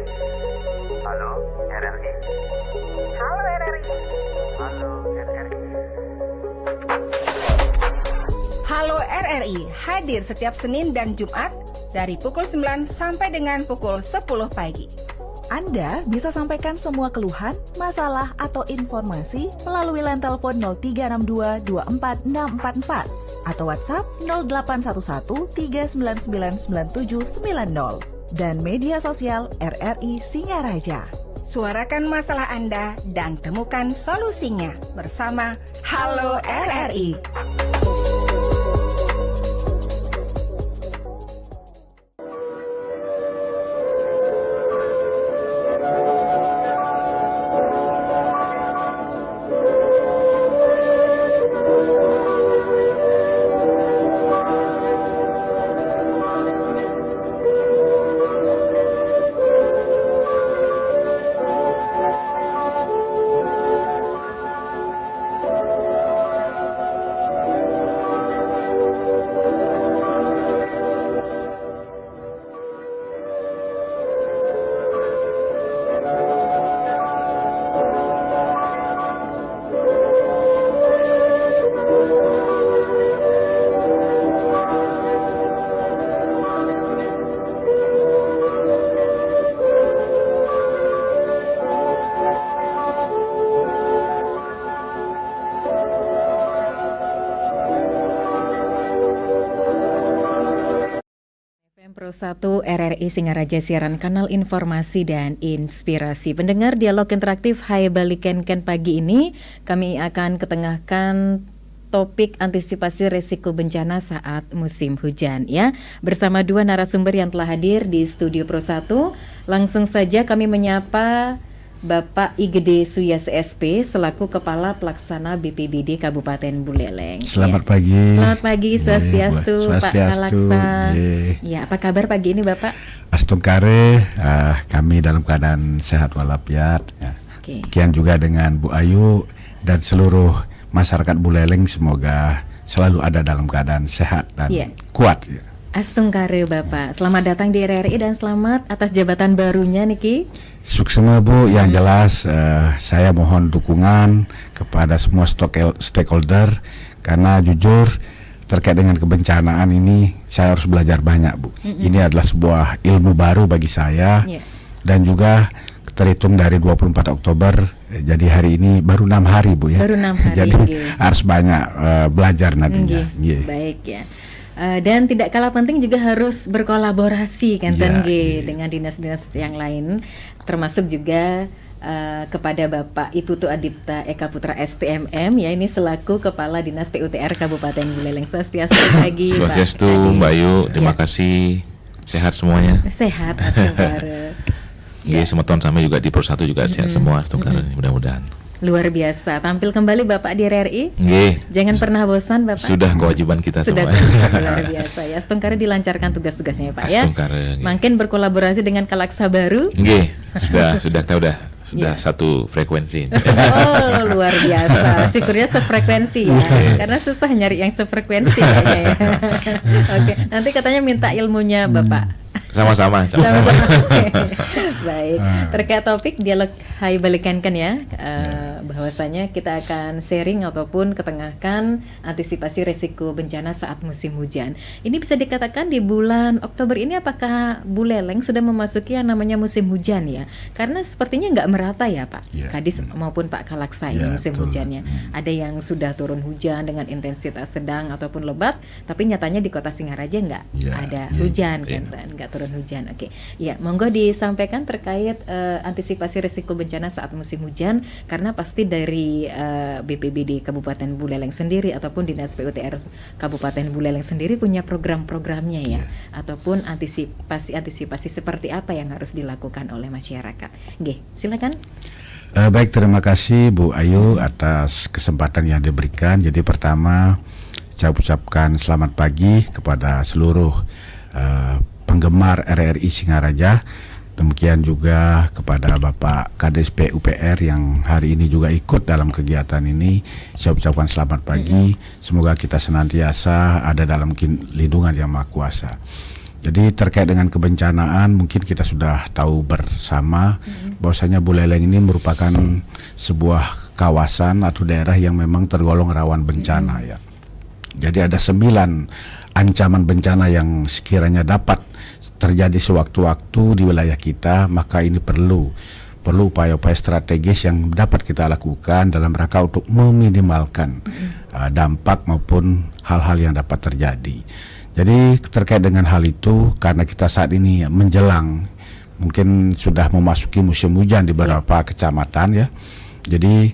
Halo, RRI. Halo RRI. Halo, RRI. Halo RRI, hadir setiap Senin dan Jumat dari pukul 9 sampai dengan pukul 10 pagi. Anda bisa sampaikan semua keluhan, masalah, atau informasi melalui line telepon 0362 24644 atau WhatsApp 0811 399 9790 dan media sosial RRI Singaraja. Suarakan masalah Anda dan temukan solusinya bersama Halo RRI. Pro 1 RRI Singaraja, siaran kanal informasi dan inspirasi. Pendengar dialog interaktif Hai Balikenken pagi ini kami akan ketengahkan topik antisipasi resiko bencana saat musim hujan ya. Bersama dua narasumber yang telah hadir di studio Pro 1. Langsung saja kami menyapa Bapak Igede Suyas SP selaku Kepala Pelaksana BPBD Kabupaten Buleleng. Selamat pagi. Selamat pagi, Swastiastu, Pak Kalaksa. Ya, apa kabar pagi ini, Bapak? Astungkare, kami dalam keadaan sehat walafiat. Ya. Demikian juga dengan Bu Ayu dan seluruh masyarakat Buleleng, semoga selalu ada dalam keadaan sehat dan kuat. Ya. Astungkare Bapak, selamat datang di RRI dan selamat atas jabatan barunya Niki. Sukses Bu, yang jelas saya mohon dukungan kepada semua stakeholder karena jujur terkait dengan kebencanaan ini saya harus belajar banyak Bu. Ini adalah sebuah ilmu baru bagi saya dan juga terhitung dari 24 Oktober jadi hari ini baru 6 hari Bu ya. Baru 6 hari. Jadi harus banyak belajar nantinya. Baik ya. Dan tidak kalah penting juga harus berkolaborasi kan dengan dinas-dinas yang lain, termasuk juga kepada Bapak Iputu Adipta Eka Putra STMM ya, ini selaku Kepala Dinas PUTR Kabupaten Buleleng. Swastiastu pagi. Swastiastu Mbak Ayu, terima kasih. Sehat semuanya. Sehat, Astungkare. Semeton sama juga di Pro 1 juga sehat semua Astungkare, mudah-mudahan. Luar biasa, tampil kembali Bapak di RRI. Jangan pernah bosan Bapak. Sudah kewajiban kita semua. Luar biasa ya. Astungkare dilancarkan tugas-tugasnya Pak ya. Makin berkolaborasi dengan Kalaksa baru. Sudah satu frekuensi. Oh, luar biasa. Syukurnya sefrekuensi ya. Karena susah nyari yang sefrekuensi kayaknya ya. Oke, nanti katanya minta ilmunya Bapak. Sama-sama. Baik, terkait topik dialog Hai Balikenken ya, bahwasanya kita akan sharing ataupun ketengahkan antisipasi resiko bencana saat musim hujan. Ini bisa dikatakan di bulan Oktober ini apakah Buleleng sudah memasuki yang namanya musim hujan ya? Karena sepertinya nggak merata ya Pak Kadis maupun Pak Kalaksa ini musim hujannya. Ada yang sudah turun hujan dengan intensitas sedang ataupun lebat, tapi nyatanya di Kota Singaraja nggak ada hujan kan, nggak turun hujan. Oke, ya monggo disampaikan terkait antisipasi risiko bencana saat musim hujan, karena pasti dari BPBD Kabupaten Buleleng sendiri ataupun Dinas PUTR Kabupaten Buleleng sendiri punya program-programnya ya, ataupun antisipasi seperti apa yang harus dilakukan oleh masyarakat. Silakan. Baik, terima kasih Bu Ayu atas kesempatan yang diberikan. Jadi pertama saya ucapkan selamat pagi kepada seluruh penggemar RRI Singaraja. Demikian juga kepada Bapak Kades PUPR yang hari ini juga ikut dalam kegiatan ini. Saya ucapkan selamat pagi. Semoga kita senantiasa ada dalam lindungan Yang Maha Kuasa. Jadi terkait dengan kebencanaan mungkin kita sudah tahu bersama bahwasanya Buleleng ini merupakan sebuah kawasan atau daerah yang memang tergolong rawan bencana ya. Jadi ada 9 ancaman bencana yang sekiranya dapat terjadi sewaktu-waktu di wilayah kita, maka ini perlu upaya-upaya strategis yang dapat kita lakukan dalam rangka untuk meminimalkan dampak maupun hal-hal yang dapat terjadi. Jadi terkait dengan hal itu, karena kita saat ini menjelang mungkin sudah memasuki musim hujan di beberapa kecamatan ya. Jadi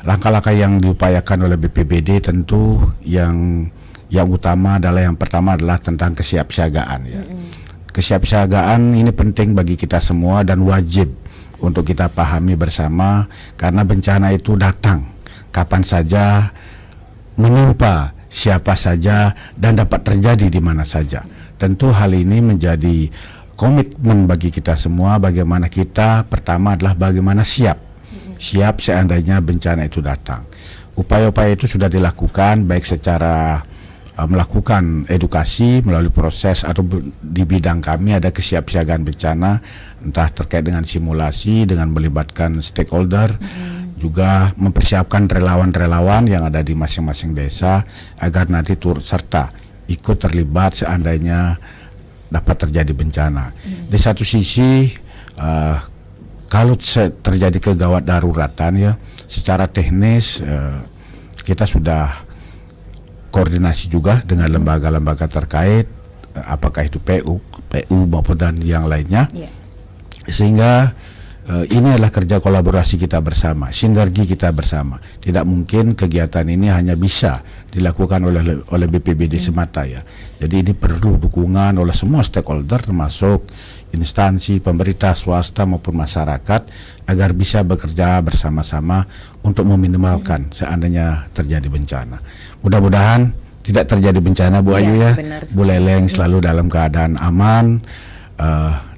langkah-langkah yang diupayakan oleh BPBD tentu yang utama adalah yang pertama adalah tentang kesiapsiagaan ya. Kesiapsiagaan ini penting bagi kita semua dan wajib untuk kita pahami bersama, karena bencana itu datang kapan saja, menimpa siapa saja, dan dapat terjadi di mana saja. Tentu hal ini menjadi komitmen bagi kita semua, bagaimana kita pertama adalah bagaimana siap seandainya bencana itu datang. Upaya-upaya itu sudah dilakukan baik secara melakukan edukasi melalui proses atau di bidang kami ada kesiapsiagaan bencana, entah terkait dengan simulasi dengan melibatkan stakeholder, juga mempersiapkan relawan-relawan yang ada di masing-masing desa agar nanti turut serta ikut terlibat seandainya dapat terjadi bencana. Di satu sisi kalau terjadi kegawat daruratan ya, secara teknis kita sudah koordinasi juga dengan lembaga-lembaga terkait, apakah itu PU maupun dan yang lainnya, sehingga ini adalah kerja kolaborasi kita bersama, sinergi kita bersama. Tidak mungkin kegiatan ini hanya bisa dilakukan oleh BPBD semata ya. Jadi ini perlu dukungan oleh semua stakeholder termasuk instansi pemerintah, swasta maupun masyarakat agar bisa bekerja bersama-sama untuk meminimalkan seandainya terjadi bencana. Mudah-mudahan tidak terjadi bencana Bu Ayu ya. Buleleng selalu dalam keadaan aman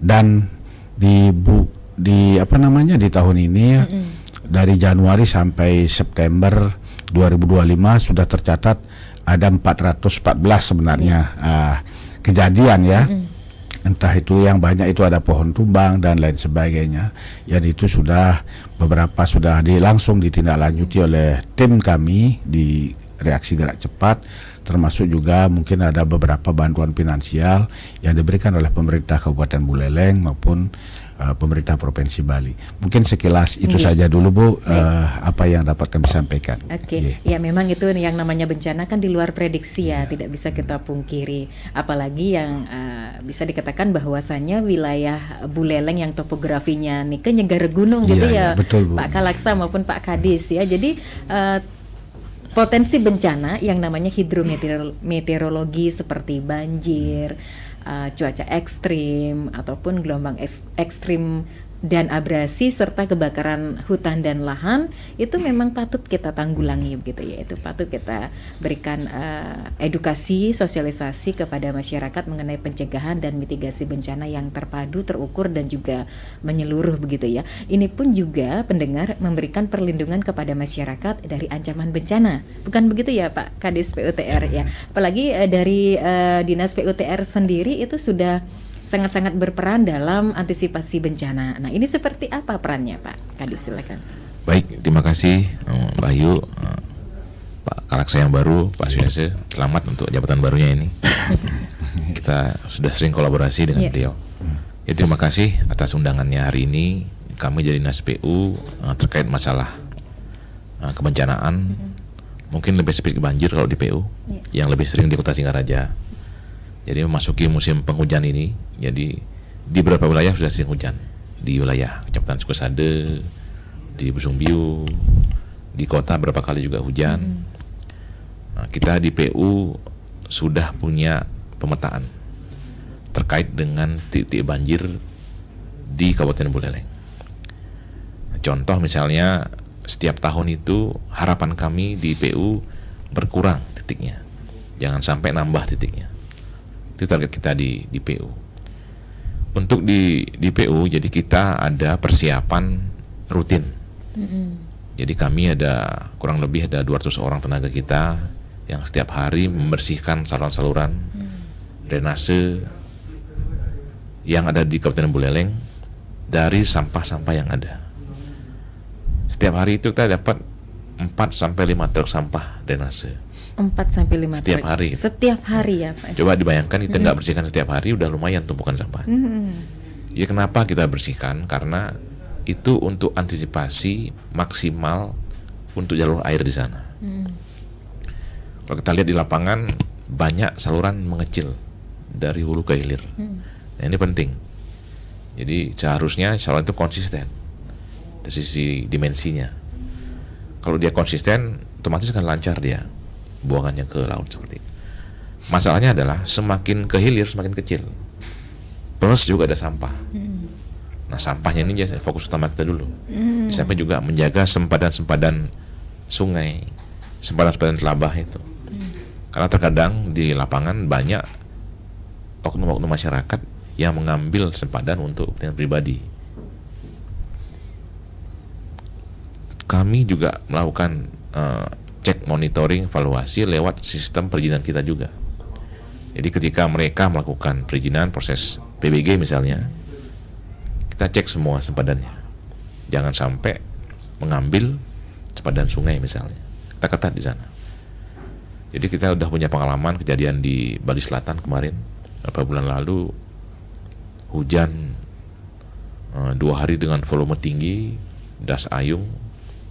dan di tahun ini dari Januari sampai September 2025 sudah tercatat ada 414 sebenarnya kejadian ya. Entah itu yang banyak itu ada pohon tumbang dan lain sebagainya. Yang itu sudah beberapa sudah langsung ditindaklanjuti oleh tim kami di reaksi gerak cepat, termasuk juga mungkin ada beberapa bantuan finansial yang diberikan oleh pemerintah Kabupaten Buleleng maupun pemerintah Provinsi Bali. Mungkin sekilas itu saja dulu Bu, apa yang dapat kami sampaikan. Ya memang itu yang namanya bencana kan di luar prediksi ya, tidak bisa kita pungkiri. Apalagi yang bisa dikatakan bahwasannya wilayah Buleleng yang topografinya nih ke negara gunung gitu ya, betul, Bu. Pak Kalaksa maupun Pak Kadis ya. Jadi potensi bencana yang namanya hidrometeorologi seperti banjir, cuaca ekstrim ataupun gelombang ekstrim dan abrasi serta kebakaran hutan dan lahan itu memang patut kita tanggulangi begitu ya. Itu patut kita berikan edukasi, sosialisasi kepada masyarakat mengenai pencegahan dan mitigasi bencana yang terpadu, terukur dan juga menyeluruh begitu ya. Ini pun juga pendengar memberikan perlindungan kepada masyarakat dari ancaman bencana. Bukan begitu ya Pak Kadis PUTR ya. Apalagi dari Dinas PUTR sendiri itu sudah sangat-sangat berperan dalam antisipasi bencana. Nah, ini seperti apa perannya Pak Kadis, silakan. Baik, terima kasih Mbak Ayu, Pak Kalaksa yang baru, Pak Suyase, selamat untuk jabatan barunya ini. Kita sudah sering kolaborasi dengan beliau. Ya, terima kasih atas undangannya hari ini. Kami dari Dinas PU terkait masalah kebencanaan, mungkin lebih spesifik banjir kalau di PU, yang lebih sering di Kota Singaraja. Jadi memasuki musim penghujan ini, jadi di beberapa wilayah sudah sering hujan. Di wilayah Kecamatan Sukosade, di Busungbiu, di kota berapa kali juga hujan. Nah, kita di PU sudah punya pemetaan terkait dengan titik banjir di Kabupaten Buleleng. Contoh misalnya setiap tahun itu harapan kami di PU berkurang titiknya, jangan sampai nambah titiknya. Itu target kita di PU. Untuk di PU, jadi kita ada persiapan rutin. Jadi kami ada kurang lebih ada 200 orang tenaga kita yang setiap hari membersihkan saluran-saluran, drainase, yang ada di Kabupaten Buleleng dari sampah-sampah yang ada. Setiap hari itu kita dapat 4 sampai 5 truk sampah drainase. 4 sampai 5 Setiap truk. hari. Setiap hari ya Pak. Coba dibayangkan kita nggak bersihkan setiap hari, udah lumayan tumpukan sampah. Ya kenapa kita bersihkan? Karena itu untuk antisipasi maksimal untuk jalur air di sana. Kalau kita lihat di lapangan, banyak saluran mengecil dari hulu ke hilir. Nah, ini penting. Jadi seharusnya saluran itu konsisten dari sisi dimensinya. Kalau dia konsisten, otomatis akan lancar dia buangannya ke laut seperti itu. Masalahnya adalah semakin ke hilir semakin kecil. Plus juga ada sampah. Nah, sampahnya ini jadi fokus utama kita dulu. Sampai juga menjaga sempadan-sempadan sungai, sempadan-sempadan telabah itu. Karena terkadang di lapangan banyak oknum-oknum masyarakat yang mengambil sempadan untuk kepentingan pribadi. Kami juga melakukan cek monitoring evaluasi lewat sistem perizinan kita juga. Jadi ketika mereka melakukan perizinan proses PBG misalnya, kita cek semua sempadannya. Jangan sampai mengambil sempadan sungai misalnya. Kita ketat di sana. Jadi kita udah punya pengalaman kejadian di Bali Selatan kemarin, beberapa bulan lalu, hujan 2 hari dengan volume tinggi, das ayung,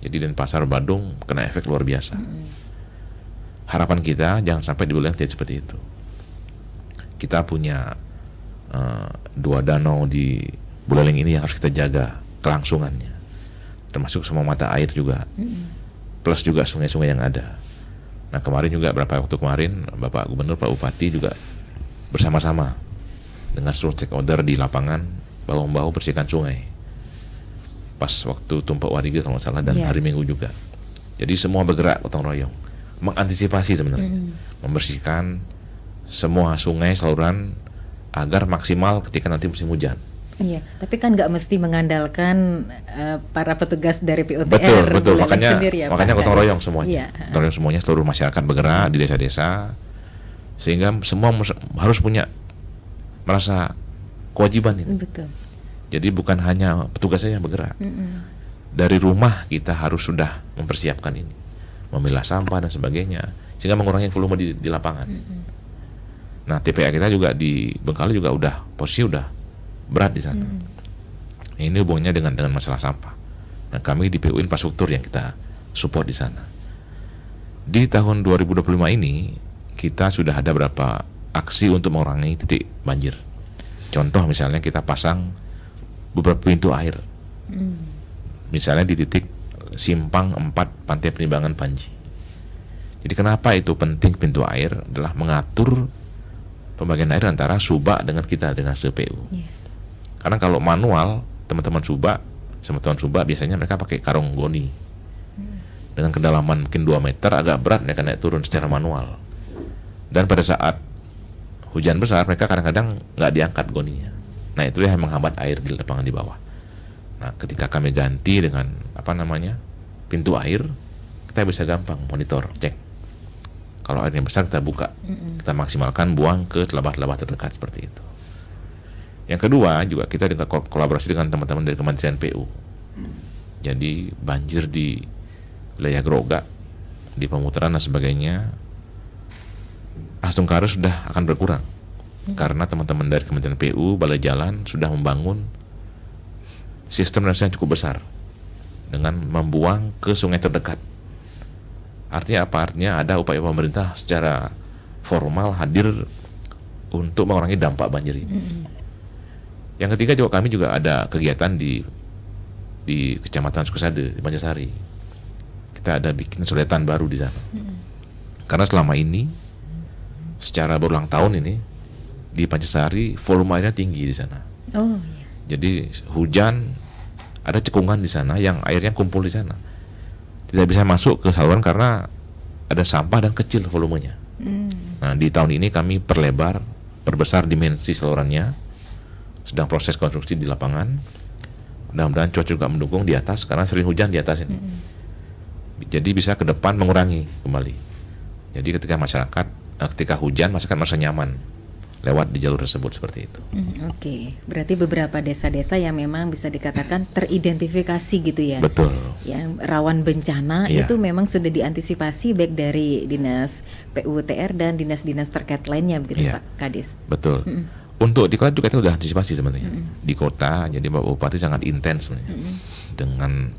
jadi Denpasar Badung kena efek luar biasa. Harapan kita jangan sampai di Buleleng jadi seperti itu. Kita punya 2 danau di Buleleng ini yang harus kita jaga kelangsungannya, termasuk semua mata air juga, plus juga sungai-sungai yang ada. Nah kemarin juga beberapa waktu kemarin Bapak Gubernur, Pak Bupati juga bersama-sama dengan seluruh stakeholder di lapangan bahu-membahu bersihkan sungai. Pas waktu Tumpak Warige kalau nggak salah dan hari Minggu juga. Jadi semua bergerak gotong royong, mengantisipasi sebenarnya, membersihkan semua sungai saluran agar maksimal ketika nanti musim hujan. Iya, tapi kan nggak mesti mengandalkan para petugas dari PUTR. Betul. Makanya gotong royong semuanya. Iya. Gotong royong semuanya, seluruh masyarakat bergerak di desa-desa, sehingga semua harus punya merasa kewajiban ini. Betul. Jadi bukan hanya petugas saja yang bergerak. Dari rumah kita harus sudah mempersiapkan ini, memilah sampah dan sebagainya, sehingga mengurangi volume di lapangan. Nah, TPA kita juga di Bengkala juga posisi udah berat di sana. Ini hubungannya dengan masalah sampah. Nah, kami di PU Infrastruktur yang kita support di sana. Di tahun 2025 ini kita sudah ada beberapa aksi untuk mengurangi titik banjir. Contoh misalnya kita pasang beberapa pintu air. Misalnya di titik Simpang 4 Pantai Penimbangan Panji. Jadi kenapa itu penting pintu air adalah mengatur pembagian air antara Subak dengan kita dengan CPU. Karena kalau manual, teman-teman Subak biasanya mereka pakai karung goni. Dengan kedalaman mungkin 2 meter, agak berat mereka naik turun secara manual. Dan pada saat hujan besar, mereka kadang-kadang nggak diangkat goninya. Nah, itu yang menghambat air di lapangan di bawah. Nah, ketika kami ganti dengan pintu air, kita bisa gampang monitor, cek. Kalau airnya besar kita buka, kita maksimalkan buang ke telabah-telabah terdekat seperti itu. Yang kedua juga kita dengan kolaborasi dengan teman-teman dari Kementerian PU. Jadi banjir di wilayah Grogak, di pemutaran dan sebagainya, Astungkara sudah akan berkurang karena teman-teman dari Kementerian PU, Balai Jalan sudah membangun sistem drainase yang cukup besar dengan membuang ke sungai terdekat. Artinya apa? Artinya ada upaya pemerintah secara formal hadir untuk mengurangi dampak banjir ini. Yang ketiga juga kami juga ada kegiatan di Kecamatan Sukasade di Pancasari. Kita ada bikin sodetan baru di sana. Karena selama ini secara berulang tahun ini di Pancasari volume airnya tinggi di sana. Oh iya. Jadi hujan ada cekungan di sana yang airnya kumpul di sana. Tidak bisa masuk ke saluran karena ada sampah dan kecil volumenya. Nah, di tahun ini kami perbesar dimensi salurannya. Sedang proses konstruksi di lapangan. Mudah-mudahan cuaca juga mendukung di atas karena sering hujan di atas ini. Jadi bisa ke depan mengurangi kembali. Jadi ketika hujan masyarakat merasa nyaman lewat di jalur tersebut seperti itu. Oke, berarti beberapa desa-desa yang memang bisa dikatakan teridentifikasi gitu ya. Betul. Yang rawan bencana Iya. itu memang sudah diantisipasi baik dari Dinas PUTR dan dinas-dinas terkait lainnya begitu Iya. Pak Kadis. Betul. Untuk di kota juga kita sudah antisipasi sebenarnya. Di kota, jadi Bapak Bupati sangat intens sebenarnya dengan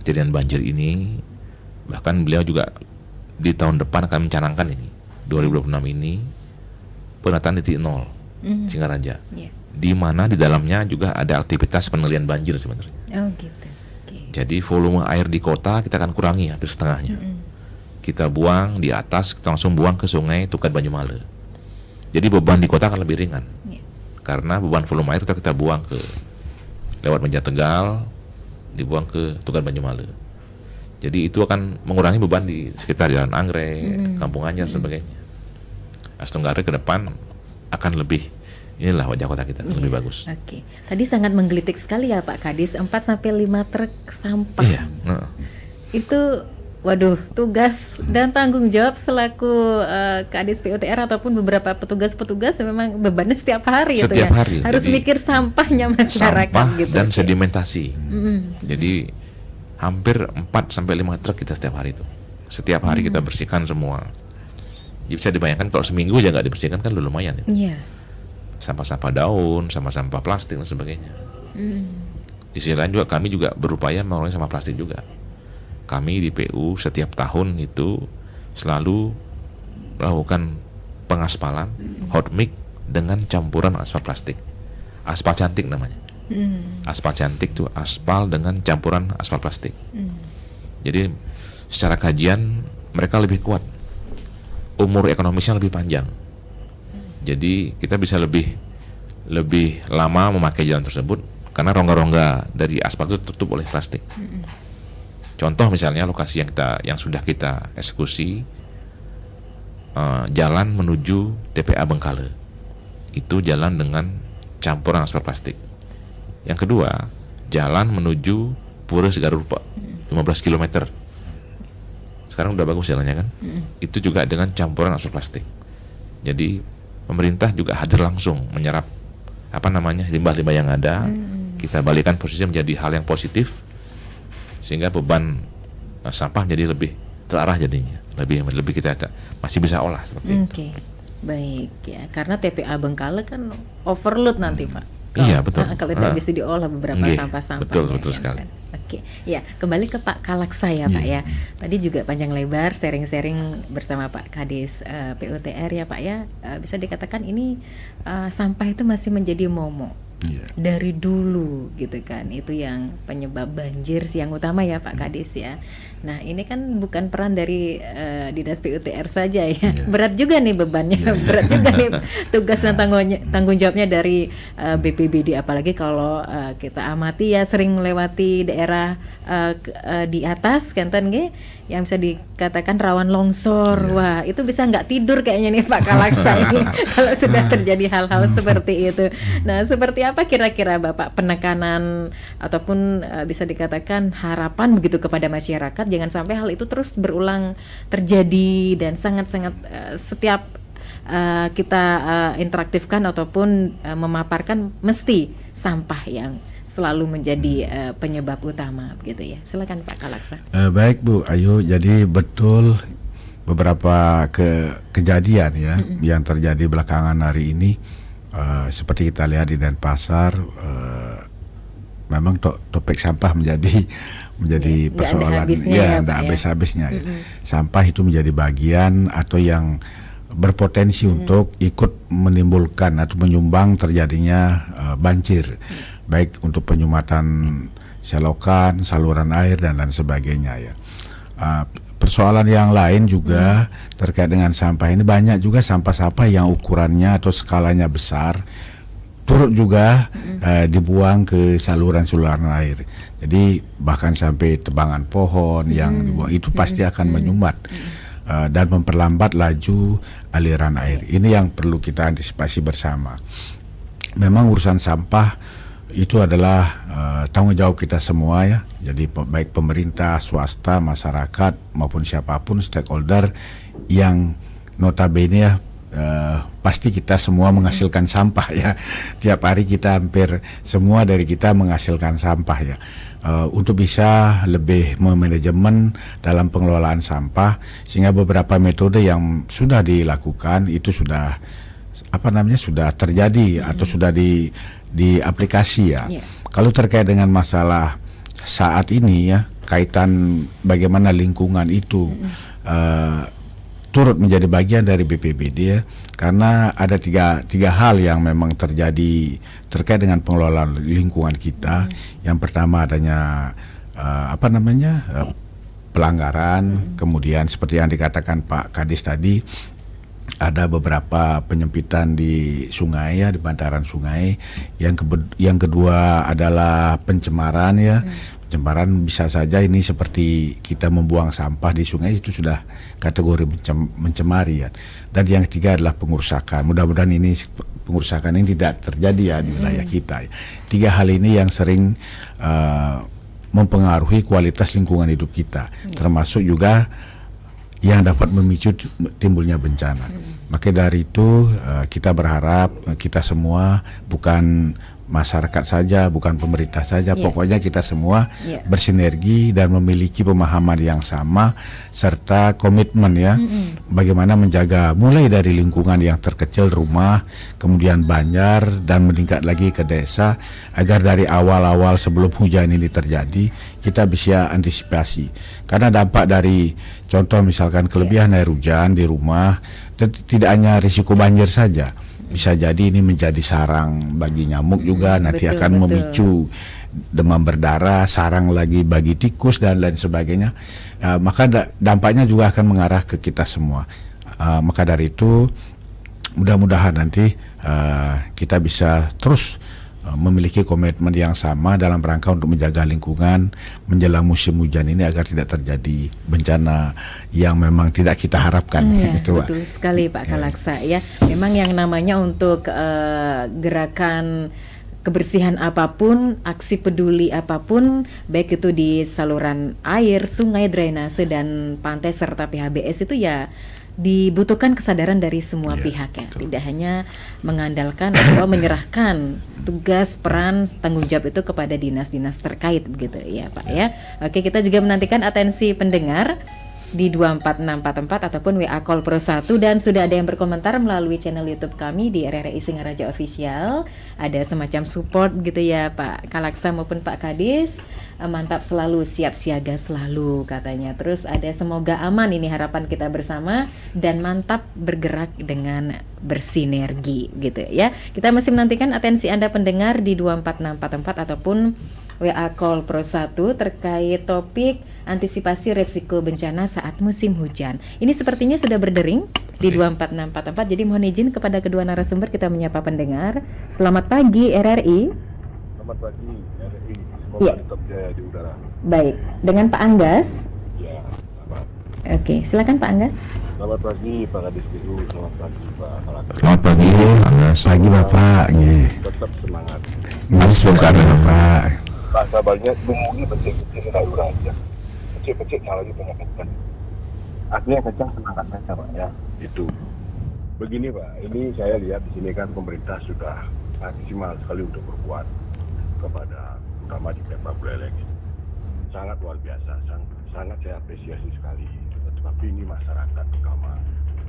kejadian banjir ini. Bahkan beliau juga di tahun depan akan mencanangkan ini 2026 ini penataan titik nol Singaraja, di mana di dalamnya juga ada aktivitas pengendalian banjir sebenarnya. Oh gitu. Oke. Jadi volume air di kota kita akan kurangi hampir setengahnya. Kita buang di atas, kita langsung buang ke sungai Tukat Banyumale. Jadi beban di kota akan lebih ringan. Iya. Karena beban volume air kita buang ke lewat Banjar Tegal, dibuang ke Tukat Banyumale. Jadi itu akan mengurangi beban di sekitar Jalan Anggrek, Kampung Anyar dan sebagainya. Tenggara ke depan akan lebih, inilah wajah kota kita lebih bagus. Oke. Tadi sangat menggelitik sekali ya Pak Kadis, 4-5 truk sampah. Iya. Itu waduh, tugas dan tanggung jawab selaku Kadis PUTR ataupun beberapa petugas-petugas memang bebannya setiap hari itu ya. Setiap hari. Harus Jadi, mikir sampahnya masyarakat sampah gitu. dan sedimentasi. Jadi hampir 4-5 truk kita setiap hari itu. Setiap hari kita bersihkan semua. Jadi bisa dibayangkan kalau seminggu aja nggak dibersihkan kan lumayan itu. Iya. Sampah-sampah daun, sampah-sampah plastik dan sebagainya. Di sisi lain juga kami juga berupaya mengurangi sampah plastik juga. Kami di PU setiap tahun itu selalu melakukan pengaspalan hot mix dengan campuran aspal plastik. Aspal cantik namanya. Aspal cantik itu aspal dengan campuran aspal plastik. Jadi secara kajian mereka lebih kuat, umur ekonomisnya lebih panjang. Jadi kita bisa lebih lama memakai jalan tersebut karena rongga-rongga dari aspal itu tertutup oleh plastik. Contoh misalnya lokasi yang sudah kita eksekusi, jalan menuju TPA Bengkale, itu jalan dengan campuran aspal plastik. Yang kedua, jalan menuju Pura Segarupa 15 km. Sekarang udah bagus jalannya kan? Itu juga dengan campuran aspal plastik. Jadi pemerintah juga hadir langsung menyerap limbah-limbah yang ada. Kita balikan posisi menjadi hal yang positif sehingga beban sampah menjadi lebih terarah jadinya. Lebih kita masih bisa olah seperti itu. Oke. Baik ya, karena TPA Bengkale kan overload nanti Pak. Iya, betul. Kalau tidak bisa diolah beberapa Nggih, sampah-sampah. betul sekali. Oke, ya kembali ke Pak Kalaksa ya Pak ya. Tadi juga panjang lebar sharing-sharing bersama Pak Kadis PUTR ya Pak ya. Bisa dikatakan ini sampah itu masih menjadi momok dari dulu gitu kan. Itu yang penyebab banjir yang utama ya Pak Kadis ya. Nah ini kan bukan peran dari Dinas PUTR saja ya. Berat juga nih bebannya, berat juga nih tugas dan tanggung jawabnya dari BPBD, apalagi kalau kita amati ya sering melewati daerah di atas kanten yang bisa dikatakan rawan longsor. Wah itu bisa nggak tidur kayaknya nih Pak Kalaksa ini kalau sudah terjadi hal-hal seperti itu. Nah seperti apa kira-kira Bapak penekanan ataupun bisa dikatakan harapan begitu kepada masyarakat jangan sampai hal itu terus berulang terjadi dan sangat-sangat setiap kita interaktifkan ataupun memaparkan mesti sampah yang selalu menjadi penyebab utama begitu ya. Silakan Pak Kalaksa. Baik Bu Ayu, jadi betul beberapa kejadian ya yang terjadi belakangan hari ini seperti kita lihat di Denpasar, memang topik sampah menjadi persoalan tidak habis-habisnya ya. Sampah itu menjadi bagian atau yang berpotensi untuk ikut menimbulkan atau menyumbang terjadinya banjir, baik untuk penyumatan selokan, saluran air dan lain sebagainya ya. Persoalan yang lain juga terkait dengan sampah ini, banyak juga sampah-sampah yang ukurannya atau skalanya besar turut juga dibuang ke saluran-saluran air. Jadi bahkan sampai tebangan pohon yang dibuang itu pasti akan menyumbat dan memperlambat laju aliran air. Ini yang perlu kita antisipasi bersama. Memang urusan sampah itu adalah tanggung jawab kita semua ya. Jadi baik pemerintah, swasta, masyarakat maupun siapapun stakeholder yang notabene ya pasti kita semua menghasilkan sampah ya. Tiap hari kita hampir semua dari kita menghasilkan sampah ya. Untuk bisa lebih memanajemen dalam pengelolaan sampah, sehingga beberapa metode yang sudah dilakukan itu sudah sudah terjadi atau sudah di aplikasi ya. Kalau terkait dengan masalah saat ini ya, kaitan bagaimana lingkungan itu turut menjadi bagian dari BPBD ya, karena ada tiga hal yang memang terjadi terkait dengan pengelolaan lingkungan kita. Yang pertama adanya pelanggaran, kemudian seperti yang dikatakan Pak Kadis tadi, ada beberapa penyempitan di sungai ya, di bantaran sungai. Yang kedua adalah pencemaran ya. Pencemaran bisa saja ini seperti kita membuang sampah di sungai, itu sudah kategori mencemari ya. Dan yang ketiga adalah pengurusakan. Mudah-mudahan ini pengurusakan ini tidak terjadi ya di wilayah kita. Tiga hal ini yang sering mempengaruhi kualitas lingkungan hidup kita, termasuk juga yang dapat memicu timbulnya bencana. Maka dari itu kita berharap kita semua, bukan masyarakat saja, bukan pemerintah saja, pokoknya kita semua bersinergi dan memiliki pemahaman yang sama serta komitmen ya, bagaimana menjaga mulai dari lingkungan yang terkecil, rumah, kemudian banjar, dan meningkat lagi ke desa, agar dari awal-awal sebelum hujan ini terjadi kita bisa antisipasi. Karena dampak dari contoh misalkan kelebihan air hujan di rumah, tidak hanya risiko banjir saja, bisa jadi ini menjadi sarang bagi nyamuk juga, nanti akan memicu demam berdarah, sarang lagi bagi tikus dan lain sebagainya. Maka dampaknya juga akan mengarah ke kita semua. Maka dari itu mudah-mudahan nanti kita bisa terus memiliki komitmen yang sama dalam rangka untuk menjaga lingkungan menjelang musim hujan ini agar tidak terjadi bencana yang memang tidak kita harapkan. Betul sekali Pak Kalaksa ya. Memang yang namanya untuk gerakan kebersihan apapun, aksi peduli apapun, baik itu di saluran air, sungai, drainase dan pantai serta PHBS, itu ya dibutuhkan kesadaran dari semua pihak ya. Tidak hanya mengandalkan atau menyerahkan tugas, peran, tanggung jawab itu kepada dinas-dinas terkait begitu ya Pak ya. Oke, kita juga menantikan atensi pendengar di 24644 ataupun WA Call Pro 1, dan sudah ada yang berkomentar melalui channel YouTube kami di RRI Singaraja Official. Ada semacam support gitu ya Pak Kalaksa maupun Pak Kadis. Mantap selalu, siap siaga selalu katanya. Terus ada semoga aman, ini harapan kita bersama, dan mantap bergerak dengan bersinergi gitu ya. Kita masih menantikan atensi Anda pendengar di 24644 ataupun WA Call Pro 1 terkait topik antisipasi resiko bencana saat musim hujan. Ini sepertinya sudah berdering di 24644. Jadi mohon izin kepada kedua narasumber kita menyapa pendengar. Selamat pagi RRI. Selamat pagi RRI. Semoga tetap jaya di udara. Baik, dengan Pak Anggas. Ya, selamat. Oke, silakan Pak Anggas. Selamat pagi Pak Kadis Biru, selamat pagi Pak Kalaksa. Selamat pagi, pagi Bapak. Tetap semangat. Semoga Bapak. Pak sabarnya, tunggu penting-penting darurat aja. Kecil-kecil lagi penyakitkan. Artinya kencang semangat saja Pak ya. Itu. Begini Pak, ini saya lihat di sini kan pemerintah sudah maksimal sekali untuk berbuat kepada terutama di Pemda Buleleng. Sangat luar biasa, sangat saya apresiasi sekali. Tetapi ini masyarakat terutama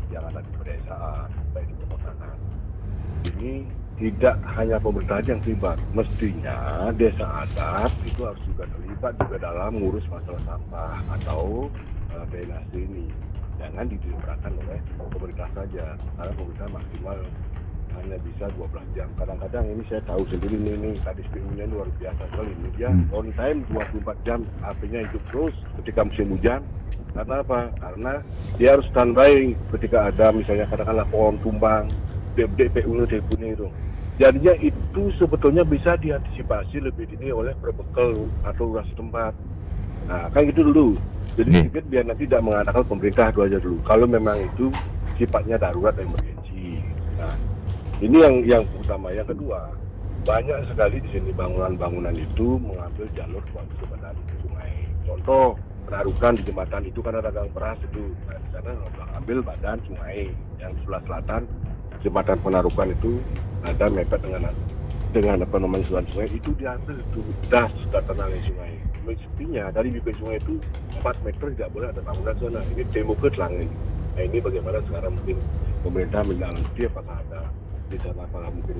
yang ada di pedesaan, baik di perkotaan. Ini tidak hanya pemerintah yang terlibat, mestinya desa adat itu harus juga terlibat juga dalam ngurus masalah sampah atau drainase ini. Jangan didirikan oleh pemerintah saja, karena pemerintah maksimal hanya bisa 12 jam. Kadang-kadang ini saya tahu sendiri ini Kadis PU-nya luar biasa sekali. Dia on time 24 jam, artinya hidup terus ketika musim hujan. Karena apa? Karena dia harus standby ketika ada misalnya katakanlah pohon tumbang, DPU itu. Jadinya itu sebetulnya bisa diantisipasi lebih dini oleh perbekal atau lurah setempat. Nah, kan gitu dulu. Jadi biar nanti tidak mengandalkan pemerintah itu aja dulu. Kalau memang itu sifatnya darurat emergensi. Nah, ini yang utama. Yang kedua, banyak sekali di sini bangunan-bangunan itu mengambil jalur kepada sungai. Contoh, penarukan di jembatan itu karena dagang beras itu, nah, di sana ambil badan sungai. yang sebelah selatan jembatan Penarukan itu ada mepet dengan apa namanya sungai itu diambil itu sudah tenang sungai. Mestinya dari bibir sungai itu 4 meter tidak boleh ada bangunan sana. Ini tembok ke telangan. Nah ini bagaimana sekarang mungkin pemerintah menindaklanjuti apakah ada di sana, apakah mungkin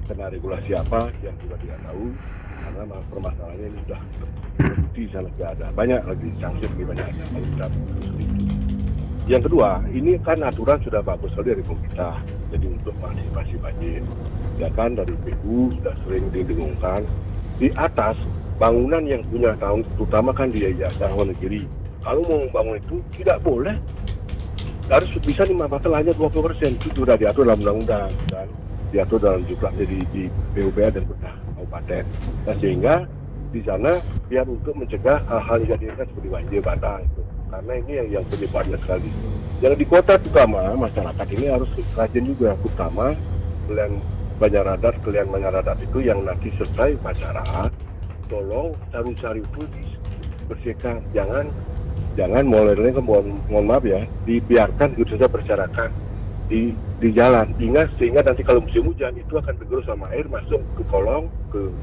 kena regulasi apa yang juga tidak tahu, karena permasalahannya ini sudah terbukti di sana tidak ada, banyak lagi sanksi lebih banyak ada kalau tidak seperti itu. Yang kedua, ini kan aturan sudah bagus sekali dari pemerintah, jadi untuk mengantisipasi banjir, ya kan dari PU sudah sering didengungkan di atas bangunan yang punya tahun, terutama kan di daerah negeri. Kalau mau membangun itu tidak boleh, harus bisa dimanfaatkan hanya 20%. Itu sudah diatur dalam undang-undang dan diatur dalam juga di PUPR dan kabupaten. Nah, sehingga di sana biar untuk mencegah hal-hal yang diinginkan seperti banjir bandang itu. Karena ini yang penyebabnya sekali. Yang di kota terutama masyarakat ini harus rajin juga, terutama kalian Banyak itu yang nanti selesai upacara, tolong saru-saru itu dibersihkan, jangan mulai mohon maaf ya, dibiarkan gitu saja berserakan di jalan. Ingat, sehingga nanti kalau musim hujan itu akan tergerus sama air masuk ke kolong, ke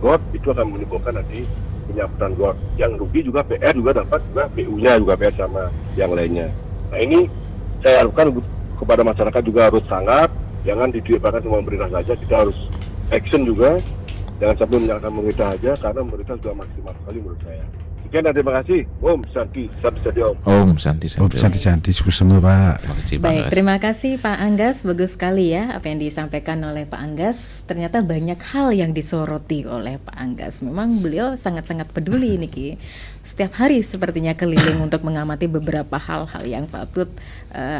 got, itu akan menimbulkan nanti penyaputan got. Yang rugi juga PR juga dapat, juga PU-nya juga PR sama yang lainnya. Nah ini saya harapkan kepada masyarakat juga harus sangat, jangan dibiarkan semua pemerintah saja, kita harus action juga. Jangan sampai menyalahkan pemerintah aja, karena pemerintah sudah maksimal sekali menurut saya. Sekian dan terima kasih. Om Santi Om. Om Santi. Santi, semua Pak. Baik, terima kasih Pak Anggas. Bagus sekali ya apa yang disampaikan oleh Pak Anggas. Ternyata banyak hal yang disoroti oleh Pak Anggas. Memang beliau sangat-sangat peduli Niki. Setiap hari sepertinya keliling untuk mengamati beberapa hal-hal yang patut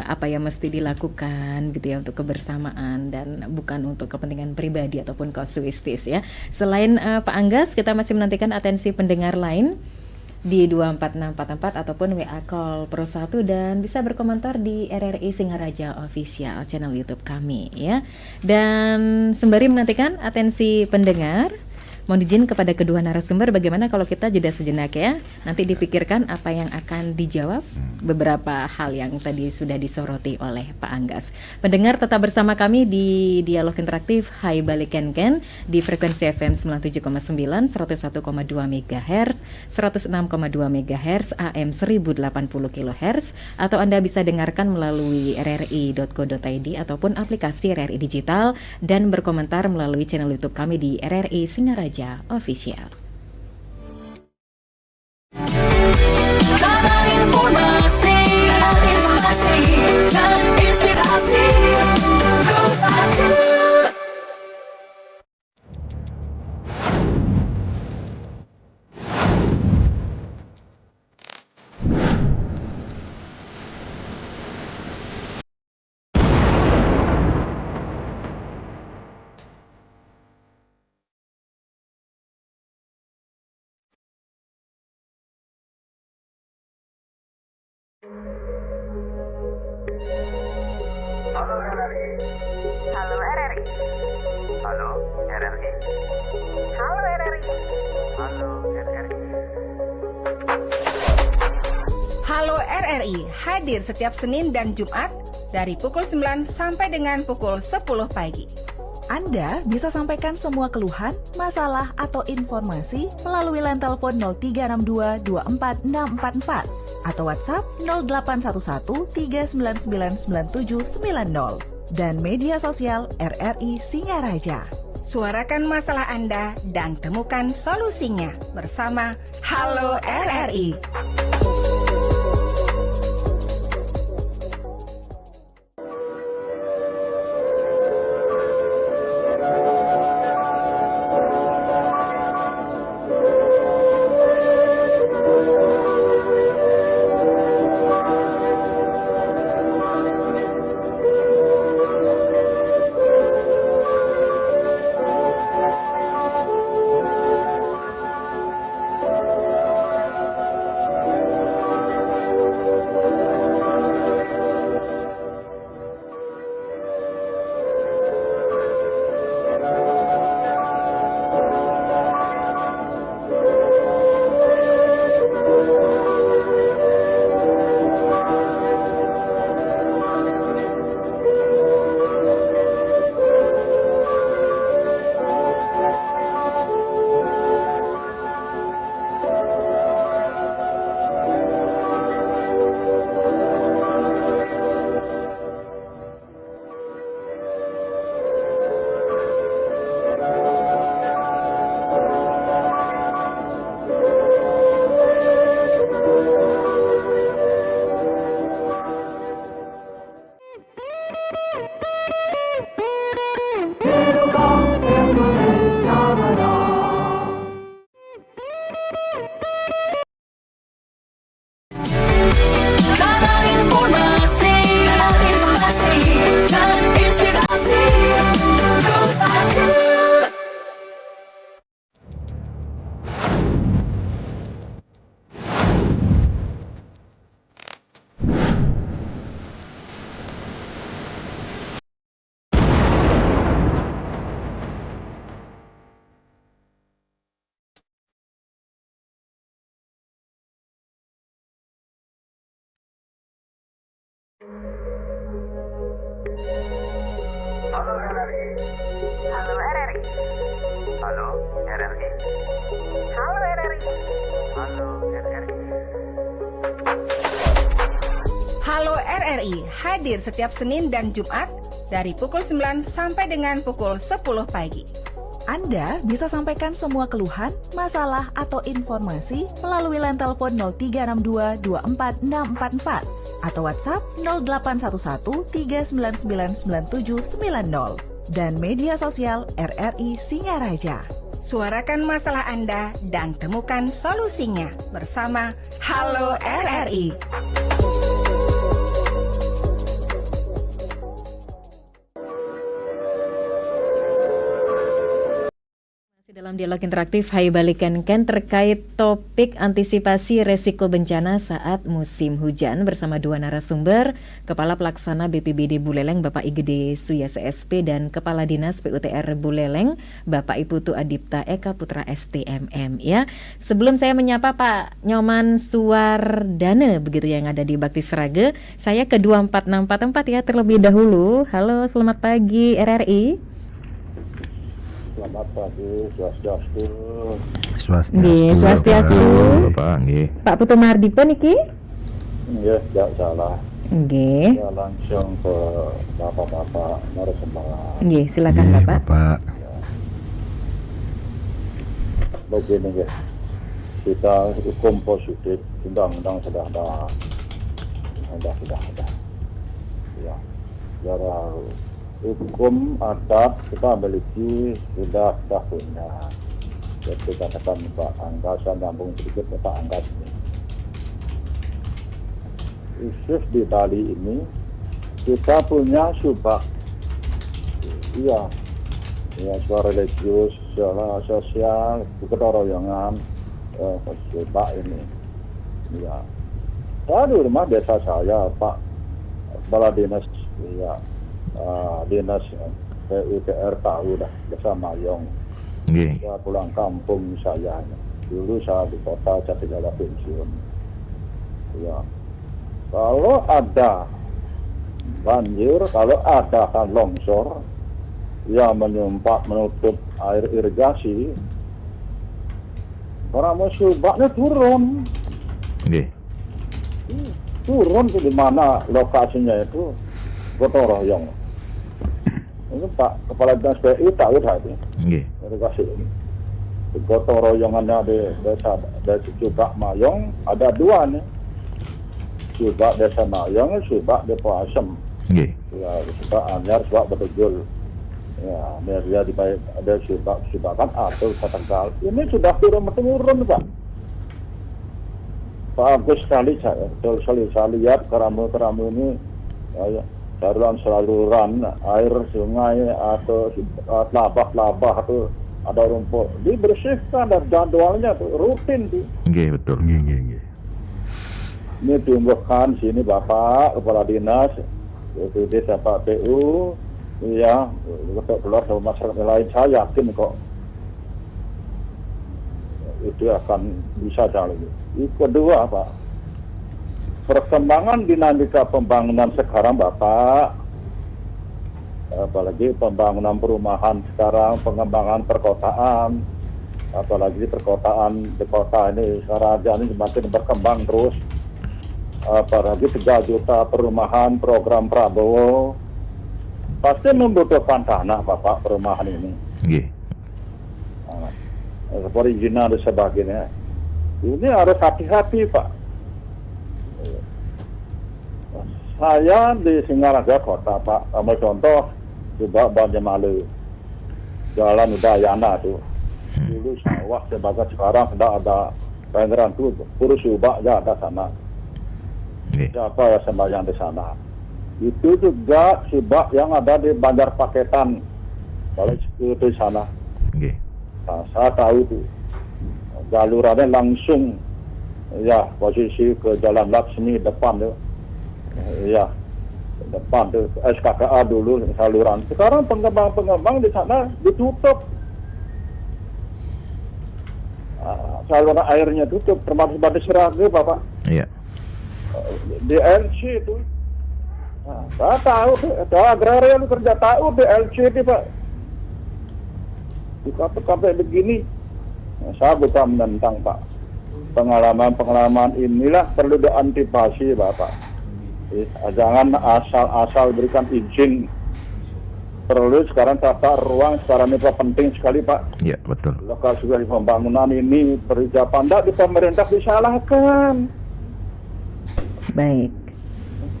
apa yang mesti dilakukan gitu ya untuk kebersamaan dan bukan untuk kepentingan pribadi ataupun kasuistis ya. Selain Pak Anggas, kita masih menantikan atensi pendengar lain di 24644 ataupun WA call Pro 1 dan bisa berkomentar di RRI Singaraja Official channel YouTube kami ya. Dan sembari menantikan atensi pendengar, mohon izin kepada kedua narasumber bagaimana kalau kita jeda sejenak ya. Nanti dipikirkan apa yang akan dijawab beberapa hal yang tadi sudah disoroti oleh Pak Anggas. Pendengar tetap bersama kami di Dialog Interaktif Hai Balikenken di frekuensi FM 97,9, 101,2 MHz, 106,2 MHz, AM 1080 kHz, atau Anda bisa dengarkan melalui rri.co.id ataupun aplikasi RRI Digital dan berkomentar melalui channel YouTube kami di RRI Singaraja Official. Informasi dan inspirasi Pro 1. Halo RRI. Halo RRI. Halo RRI. Halo RRI. Halo RRI. Halo RRI hadir setiap Senin dan Jumat dari pukul 9 sampai dengan pukul 10 pagi. Anda bisa sampaikan semua keluhan, masalah, atau informasi melalui line telepon 0362 24644 atau WhatsApp 0811 3999790 dan media sosial RRI Singaraja. Suarakan masalah Anda dan temukan solusinya bersama Halo RRI. Halo RRI. Halo RRI. Halo RRI. Halo RRI. Halo RRI. Halo RRI hadir setiap Senin dan Jumat dari pukul 9 sampai dengan pukul 10 pagi. Anda bisa sampaikan semua keluhan, masalah, atau informasi melalui line telepon 0362 24644 atau WhatsApp 0811 3999790 dan media sosial RRI Singaraja. Suarakan masalah Anda dan temukan solusinya bersama Halo RRI. Dalam dialog interaktif Hai Balikan Ken terkait topik antisipasi resiko bencana saat musim hujan bersama dua narasumber, Kepala Pelaksana BPBD Buleleng Bapak Igede Suyase SP dan Kepala Dinas PUTR Buleleng Bapak Iputu Adipta Eka Putra STMM ya. Sebelum saya menyapa Pak Nyoman Suwardana begitu yang ada di Bakti Sraga, saya ke 24644 ya terlebih dahulu. Halo, selamat pagi RRI. Selamat pagi, swastiastu. Nggih, swastiastu. Bapak, nggih. Pak Putu Mardipo niki? Nggih, tidak salah. Nggih. Ya, langsung ke bapak-bapak narasumber. Nggih, silakan Iya, Bapak. Begini ya, kita hukum positif, undang-undang sudah ada. Ya, secara hukum adat kita memiliki sudah punya. Jadi katakan Pak Angga, saya nyambung sedikit ke Pak Angga ini. Khusus di Bali ini kita punya subak. Iya, ya suara religius, secara sosial, ketoroyongan, subak ini. Ya, saya di rumah desa saya Pak Kepala Dinas, ya. Dinas PUTR tahu dah bersama Yong. Nggih. Saya pulang kampung saya. Dulu saya di kota Jatinegara pensiun. Ya. Kalau ada banjir, kalau ada kan longsor yang menutup air irigasi, orang musibahnya turun. Nggih. Turun ke di mana lokasinya itu gotong royong. Ini Pak Kepala Dinas PU tahu dah itu. Nggih. Irigasi ini. Gotong royongannya di desa Subak Mayong ada dua nih. Subak Desa Mayong, Subak Depo Asem. Nggih. Ya, Subak Anyar, Subak Betugul. Ya, dia di ada Subakan atau Tegal. Ini sudah turun Pak. Bagus sekali saya, betul sekali saya lihat keramu ini. Saluran air sungai atau labah atau ada rumput dibersihkan dan jadwalnya tuh rutin tuh. Nggih, betul. Nggih. Ini tumbuhkan sini Bapak Kepala Dinas itu desa Pak PU ya untuk keluar sama masyarakat lain saya yakin kok itu akan bisa jalan. Yang kedua Pak, perkembangan dinamika pembangunan sekarang Bapak, apalagi pembangunan perumahan sekarang, pengembangan perkotaan, apalagi perkotaan di kota ini sekarang ini semakin berkembang terus, apalagi 3 juta perumahan program Prabowo, pasti membutuhkan tanah Bapak perumahan ini. Nggih. Perizinan dan sebagainya. Ini harus hati-hati Pak. Saya di Singaraja kota Pak, ambil contoh coba Banjarmalu, Jalan Udayana tuh. Dulu sawah sebagai sekarang sudah ada pengeran tuh, Purus Subak ya ada sana. Siapa ya sembahyang di sana? Itu juga Subak yang ada di Banjar Paketan, kalau itu di sana. Nah, saya tahu tuh jalurannya langsung ya posisi ke Jalan Laksmi depan tuh. Ya, depan tuh SKKA dulu saluran. Sekarang pengembang di sana ditutup. Saluran airnya tutup, termasuk Bakti Sraga, Bapak. Iya. Di RC itu Nah, saya tahu, ada agraria lu kerja tahu DLC itu Pak. Sampai begini, nah, saya bukan menentang Pak. Pengalaman inilah perlu diantisipasi Bapak. Jangan asal-asal berikan izin. Perlu sekarang tata ruang sekarang itu penting sekali Pak. Iya, betul. Lokasi pembangunan ini persiapan di pemerintah disalahkan. Baik.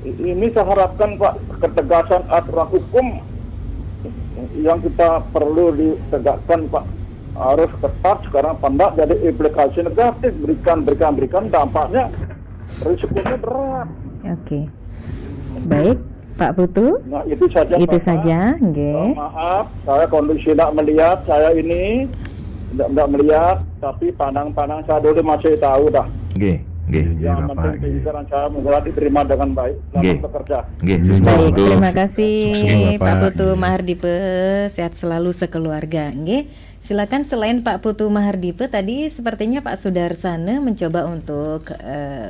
Ini saya harapkan Pak, ketegasan aturan hukum yang kita perlu ditegakkan Pak, harus ketat sekarang Pak, jadi implikasi negatif, berikan dampaknya risikonya berat. Oke. Baik, Pak Putu. Nah itu saja Itu Pak. saja, nggih. Maaf, saya kondisi tidak melihat, saya ini tidak melihat, tapi pandang-pandang saya dulu masih tahu dah. Nggih. Yang penting pikiran saya mudah diterima dengan baik. Selamat bekerja. Baik, terima kasih Sukses, Pak Bapak. Putu Mahardipe, sehat selalu sekeluarga. Nggih. Silakan, selain Pak Putu Mahardipe tadi sepertinya Pak Sudarsana mencoba untuk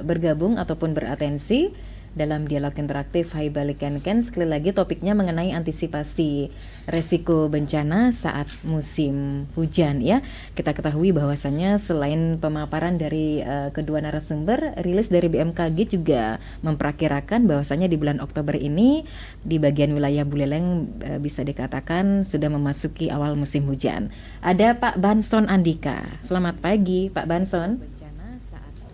bergabung ataupun beratensi dalam dialog interaktif Hai Balikanken. Sekali lagi topiknya mengenai antisipasi resiko bencana saat musim hujan ya. Kita ketahui bahwasannya selain pemaparan dari kedua narasumber, rilis dari BMKG juga memperkirakan bahwasannya di bulan Oktober ini di bagian wilayah Buleleng bisa dikatakan sudah memasuki awal musim hujan. Ada Pak Banson Andika. Selamat pagi Pak Banson.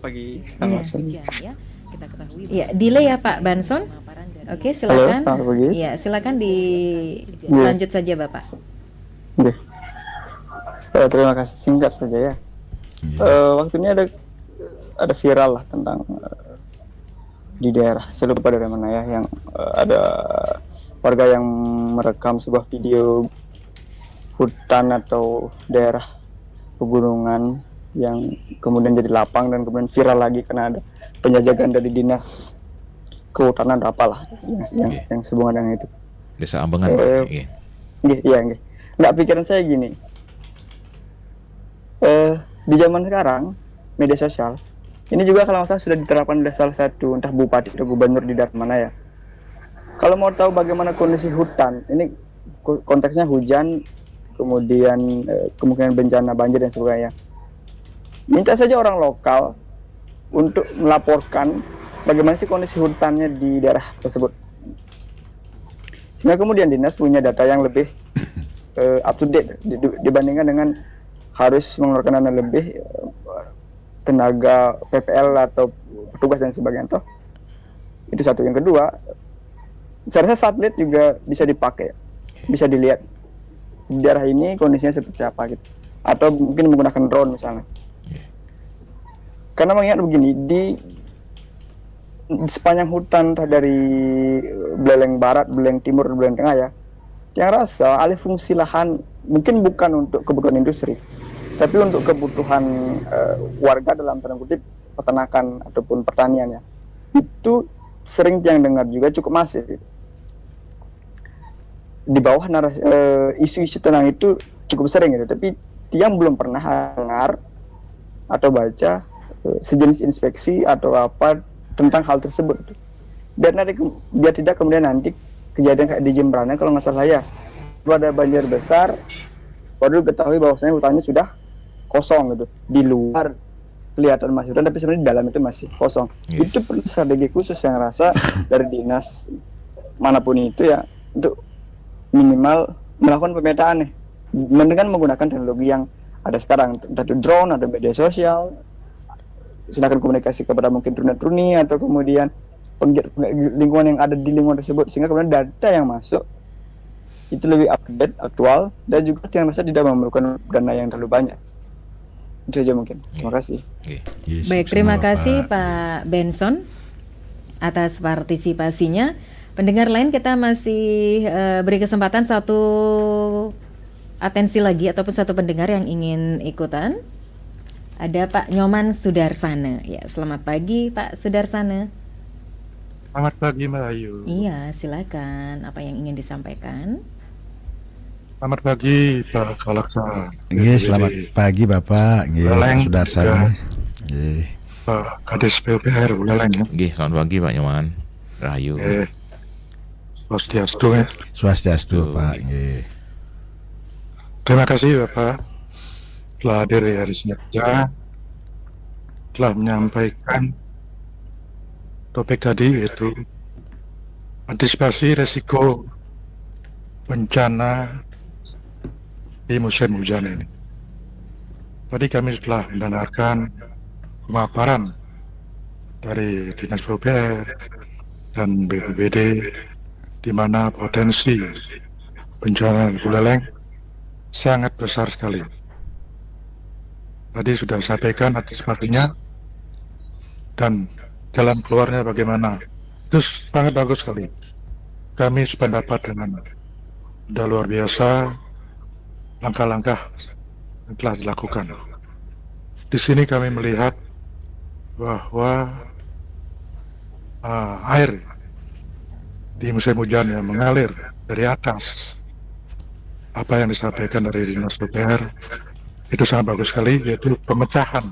Pagi. Iya, hujan ya. Kita ketahui. Iya, delay ya Pak Banson. Oke, silakan. Halo, selamat pagi. Iya, silakan dilanjut saja Bapak. Oke. Terima kasih, singkat saja ya. Waktu ini ada viral lah tentang di daerah, saya lupa dari mana ya, yang ada warga yang merekam sebuah video hutan atau daerah pegunungan yang kemudian jadi lapang dan kemudian viral lagi karena ada penjajakan dari dinas kehutanan atau apalah yang sehubungan dengan itu. Desa Ambengan Pak. Iya. Nggak, pikiran saya gini. Di zaman sekarang media sosial ini juga kalau nggak salah sudah diterapkan oleh salah satu entah bupati atau gubernur di daerah mana ya. Kalau mau tahu bagaimana kondisi hutan, ini konteksnya hujan, kemudian kemungkinan bencana banjir dan sebagainya. Minta saja orang lokal untuk melaporkan bagaimana sih kondisi hutannya di daerah tersebut. Sehingga kemudian dinas punya data yang lebih up to date dibandingkan dengan harus mengeluarkan dana lebih, tenaga PPL atau petugas dan sebagainya. Toh itu satu. Yang kedua, saya rasa satelit juga bisa dipakai, bisa dilihat di daerah ini kondisinya seperti apa gitu, atau mungkin menggunakan drone misalnya. Karena mengingat begini, di sepanjang hutan dari Buleleng Barat, Buleleng Timur, Buleleng Tengah ya, yang rasa alih fungsi lahan mungkin bukan untuk kebutuhan industri, tapi untuk kebutuhan warga dalam tanda kutip peternakan ataupun pertanian ya. Itu sering yang dengar juga cukup masif. Di bawah isu-isu tentang itu cukup sering gitu, tapi tiang belum pernah dengar atau baca sejenis inspeksi atau apa tentang hal tersebut. Biar tidak kemudian nanti kejadian kayak di Jembrana kalau nggak salah ya, ada banjir besar, baru ketahui bahwasanya hutannya sudah kosong gitu, di luar kelihatan masih hutan tapi sebenarnya di dalam itu masih kosong. Itu perlu strategi khusus yang rasa dari dinas manapun itu ya, untuk minimal melakukan pemetaan nih dengan menggunakan teknologi yang ada sekarang, entah itu drone, ada media sosial, silakan komunikasi kepada mungkin truni atau kemudian penggiat lingkungan yang ada di lingkungan tersebut, sehingga kemudian data yang masuk itu lebih update, aktual, dan juga yang rasa tidak memerlukan dana yang terlalu banyak. Itu saja mungkin. Terima kasih. Baik, terima kasih Pak Benson atas partisipasinya. Pendengar lain, kita masih beri kesempatan satu atensi lagi ataupun satu pendengar yang ingin ikutan. Ada Pak Nyoman Sudarsana. Ya, selamat pagi Pak Sudarsana. Selamat pagi Mbak Ayu. Iya, silakan. Apa yang ingin disampaikan? Selamat pagi Pak Kalaksa. Selamat pagi Bapak. Pak Sudarsana. Pak Kadis PUPR Buleleng ya. Selamat pagi Pak Nyoman. Rahayu. Swastiastu ya. Swastiastu Pak. Nggih. Terima kasih Bapak telah hadir di hari Senja, telah menyampaikan topik tadi yaitu antisipasi resiko bencana di musim hujan ini. Tadi kami telah mendengarkan pemaparan dari Dinas PUPR dan BPBD di mana potensi bencana buleleng sangat besar sekali. Tadi sudah sampaikan antisipasinya dan jalan keluarnya bagaimana. Itu sangat bagus sekali. Kami sependapat dengan sudah luar biasa langkah-langkah yang telah dilakukan. Di sini kami melihat bahwa air di musim hujan yang mengalir dari atas. Apa yang disampaikan dari Dinas PUPR itu sangat bagus sekali, yaitu pemecahan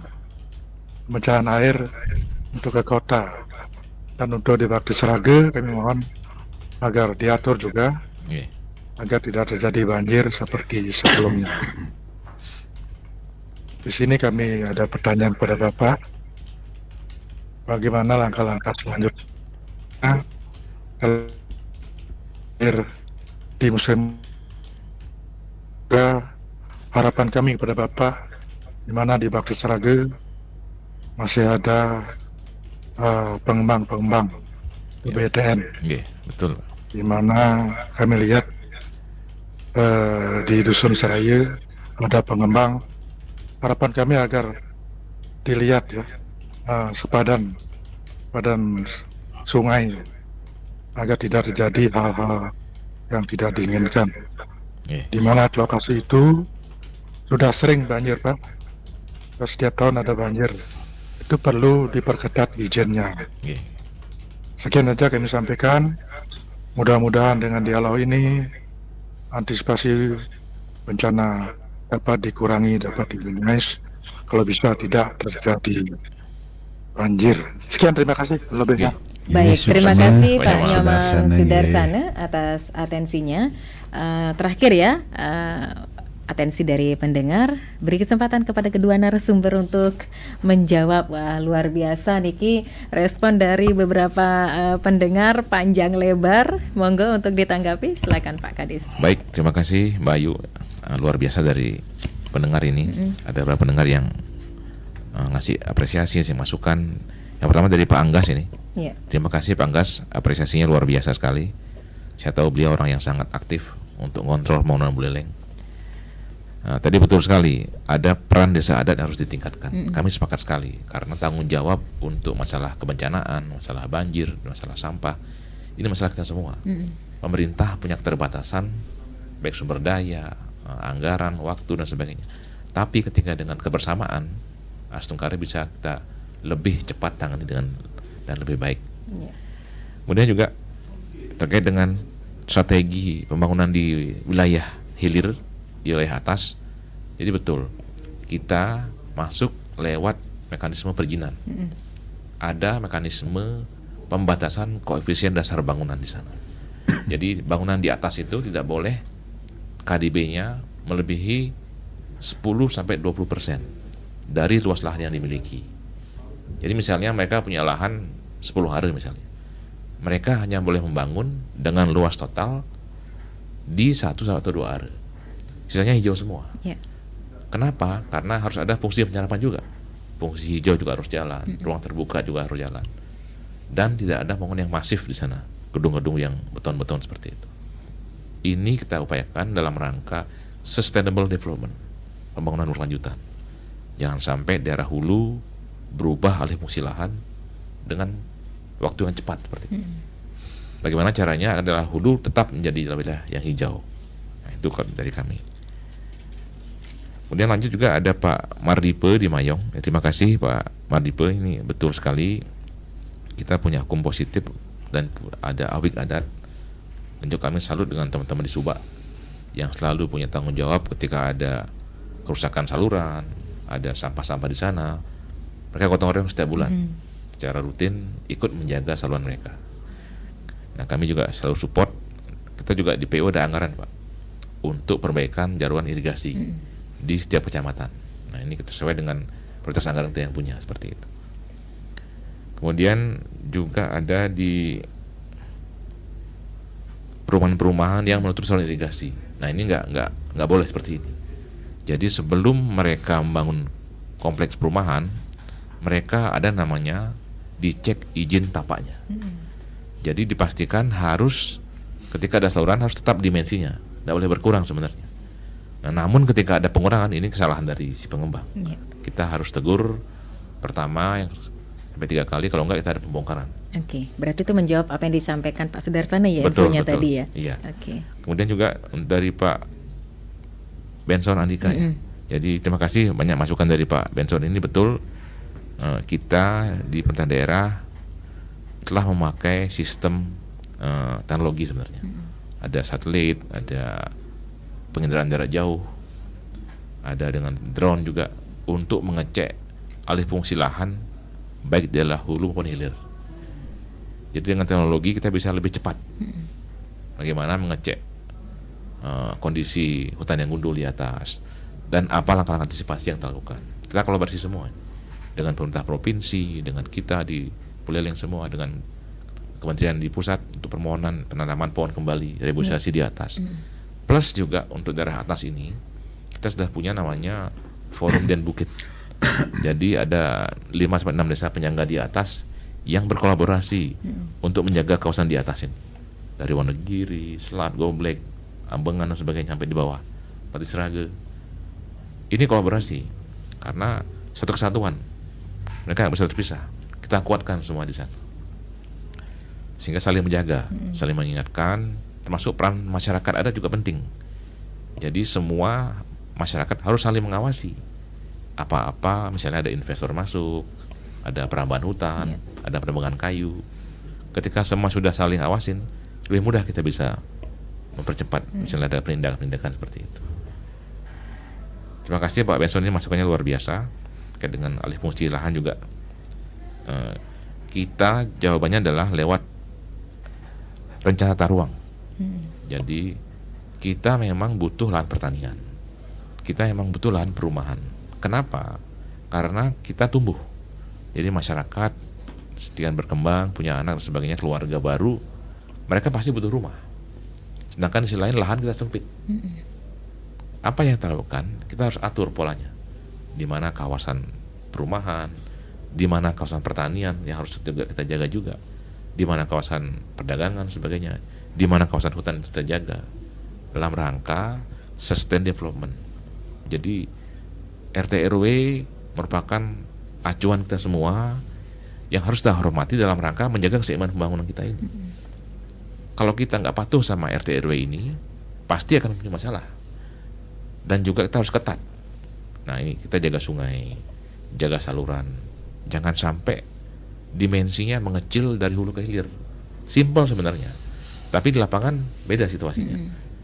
air untuk ke kota. Dan untuk di Bakti Sragen kami mohon agar diatur juga agar tidak terjadi banjir seperti sebelumnya. Di sini kami ada pertanyaan kepada Bapak, bagaimana langkah-langkah selanjutnya air di musim. Harapan kami kepada Bapak, di mana di Bakti Sragen masih ada pengembang BTN, betul. Di mana kami lihat di Dusun Seraya ada pengembang. Harapan kami agar dilihat ya sepadan sungai agar tidak terjadi hal-hal yang tidak diinginkan. Di mana lokasi itu sudah sering banjir Pak. Setiap tahun ada banjir. Itu perlu diperketat izinnya. Sekian saja kami sampaikan. Mudah-mudahan dengan dialog ini antisipasi bencana dapat dikurangi, dapat diminimais. Kalau bisa tidak terjadi banjir. Sekian, terima kasih. Lebihnya. Baik, terima kasih Pak Nyoman Nyoman Sudarsana atas atensinya. Terakhir ya, atensi dari pendengar, beri kesempatan kepada kedua narasumber untuk menjawab. Wah, luar biasa Niki, respon dari beberapa pendengar panjang lebar. Monggo untuk ditanggapi, silakan Pak Kadis. Baik, terima kasih Mbak Ayu. Luar biasa dari pendengar ini. Ada beberapa pendengar yang ngasih apresiasi, ngasih masukan. Yang pertama dari Pak Anggas ini. Terima kasih Pak Anggas, apresiasinya luar biasa sekali. Saya tahu beliau orang yang sangat aktif untuk ngontrol pembangunan buleleng. Tadi betul sekali, ada peran desa adat yang harus ditingkatkan. Kami sepakat sekali, karena tanggung jawab untuk masalah kebencanaan, masalah banjir, masalah sampah, ini masalah kita semua. Pemerintah punya keterbatasan, baik sumber daya, anggaran, waktu dan sebagainya. Tapi ketika dengan kebersamaan, Astungkare bisa kita lebih cepat tangani dengan dan lebih baik. Kemudian juga terkait dengan strategi pembangunan di wilayah hilir, di wilayah atas. Jadi betul, kita masuk lewat mekanisme perizinan. Ada mekanisme pembatasan koefisien dasar bangunan di sana. Jadi bangunan di atas itu tidak boleh KDB-nya melebihi 10-20% dari luas lahan yang dimiliki. Jadi misalnya mereka punya lahan 10 hari misalnya, mereka hanya boleh membangun dengan luas total di 1-2 hari. Sisanya hijau semua. Kenapa? Karena harus ada fungsi penyerapan juga. Fungsi hijau juga harus jalan, ruang terbuka juga harus jalan. Dan tidak ada bangunan yang masif di sana, gedung-gedung yang beton-beton seperti itu. Ini kita upayakan dalam rangka sustainable development, pembangunan berkelanjutan. Jangan sampai daerah hulu berubah alih fungsi lahan dengan waktu yang cepat seperti itu. Bagaimana caranya adalah hulu tetap menjadi wilayah yang hijau. Nah, itu dari kami. Kemudian lanjut juga ada Pak Mardipe di Mayong. Terima kasih Pak Mardipe, ini betul sekali kita punya hukum positif dan ada awik adat. Dan juga kami salut dengan teman-teman di Subak yang selalu punya tanggung jawab ketika ada kerusakan saluran, ada sampah-sampah di sana. Mereka gotong royong setiap bulan secara rutin ikut menjaga saluran mereka. Nah, kami juga selalu support kita juga di PU ada anggaran Pak untuk perbaikan jaringan irigasi di setiap kecamatan. Nah ini kita sesuai dengan prioritas anggaran kita yang punya seperti itu. Kemudian juga ada di perumahan-perumahan yang menutup saluran irigasi. Nah ini nggak boleh seperti ini. Jadi sebelum mereka membangun kompleks perumahan, mereka ada namanya dicek izin tapaknya. Jadi dipastikan harus ketika ada saluran harus tetap dimensinya, tidak boleh berkurang sebenarnya. Nah, namun ketika ada pengurangan, ini kesalahan dari si pengembang. Kita harus tegur pertama yang sampai 3 kali, kalau enggak kita ada pembongkaran. Oke, berarti itu menjawab apa yang disampaikan Pak Sudarsana ya, Betul. tadi ya. Iya. Oke. Kemudian juga dari Pak Benson Andika ya. Jadi terima kasih banyak masukan dari Pak Benson ini, betul. Kita di pemerintah daerah telah memakai sistem teknologi sebenarnya. Ada satelit, ada penginderaan jarak jauh, ada dengan drone juga untuk mengecek alih fungsi lahan baik di hulu maupun hilir. Jadi dengan teknologi kita bisa lebih cepat bagaimana mengecek kondisi hutan yang gundul di atas dan apa langkah-langkah antisipasi yang dilakukan. Kita kolaborasi semua dengan pemerintah provinsi, dengan kita di Buleleng semua, dengan kementerian di pusat untuk permohonan penanaman pohon kembali, reboisasi di atas. Plus juga untuk daerah atas ini kita sudah punya namanya Forum Den Bukit. Jadi ada 5-6 desa penyangga di atas yang berkolaborasi untuk menjaga kawasan di atas ini. Dari Wonogiri, Selat, Goblek, Ambengan dan sebagainya sampai di bawah Pati Seraga. Ini kolaborasi karena satu kesatuan. Mereka nggak bisa terpisah. Kita kuatkan semua di sana. Sehingga saling menjaga, saling mengingatkan, termasuk peran masyarakat ada juga penting. Jadi semua masyarakat harus saling mengawasi. Apa-apa, misalnya ada investor masuk, ada perambahan hutan, ada penebangan kayu. Ketika semua sudah saling awasin, lebih mudah kita bisa mempercepat, misalnya ada penindakan-penindakan seperti itu. Terima kasih Pak Benson, ini masukannya luar biasa. Terkait dengan alih fungsi lahan juga, kita jawabannya adalah lewat rencana tata ruang. Jadi kita memang butuh lahan pertanian, kita memang butuh lahan perumahan. Kenapa? Karena kita tumbuh. Jadi masyarakat sedang berkembang, punya anak dan sebagainya, keluarga baru, mereka pasti butuh rumah. Sedangkan di sisi lain lahan kita sempit. Apa yang kita lakukan? Kita harus atur polanya. Di mana kawasan perumahan, di mana kawasan pertanian yang harus kita jaga juga, di mana kawasan perdagangan sebagainya, di mana kawasan hutan kita jaga dalam rangka sustain development. Jadi RT RW merupakan acuan kita semua yang harus kita hormati dalam rangka menjaga keseimbangan pembangunan kita ini. Kalau kita nggak patuh sama RT RW ini, pasti akan punya masalah. Dan juga kita harus ketat. Nah ini kita jaga sungai, jaga saluran, jangan sampai dimensinya mengecil dari hulu ke hilir. Simpel sebenarnya, tapi di lapangan beda situasinya.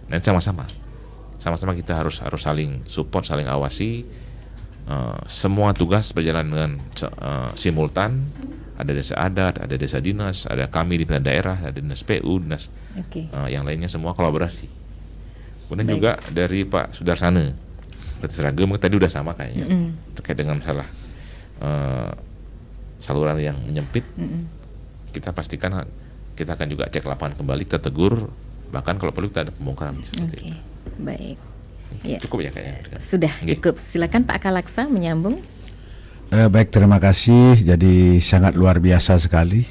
Nah sama-sama kita harus saling support, saling awasi. Semua tugas berjalan dengan simultan. Ada desa adat, ada desa dinas, ada kami di daerah, ada dinas PU, dinas yang lainnya semua kolaborasi. Kemudian juga dari Pak Sudarsana, Pati Seraga tadi udah sama kayaknya terkait dengan masalah saluran yang menyempit. Kita pastikan kita akan juga cek lapangan kembali, kita tegur, bahkan kalau perlu kita ada pembongkaran seperti itu. Baik. Ya. Cukup ya kayaknya. Sudah cukup. Silakan Pak Kalaksa menyambung. Baik, terima kasih. Jadi sangat luar biasa sekali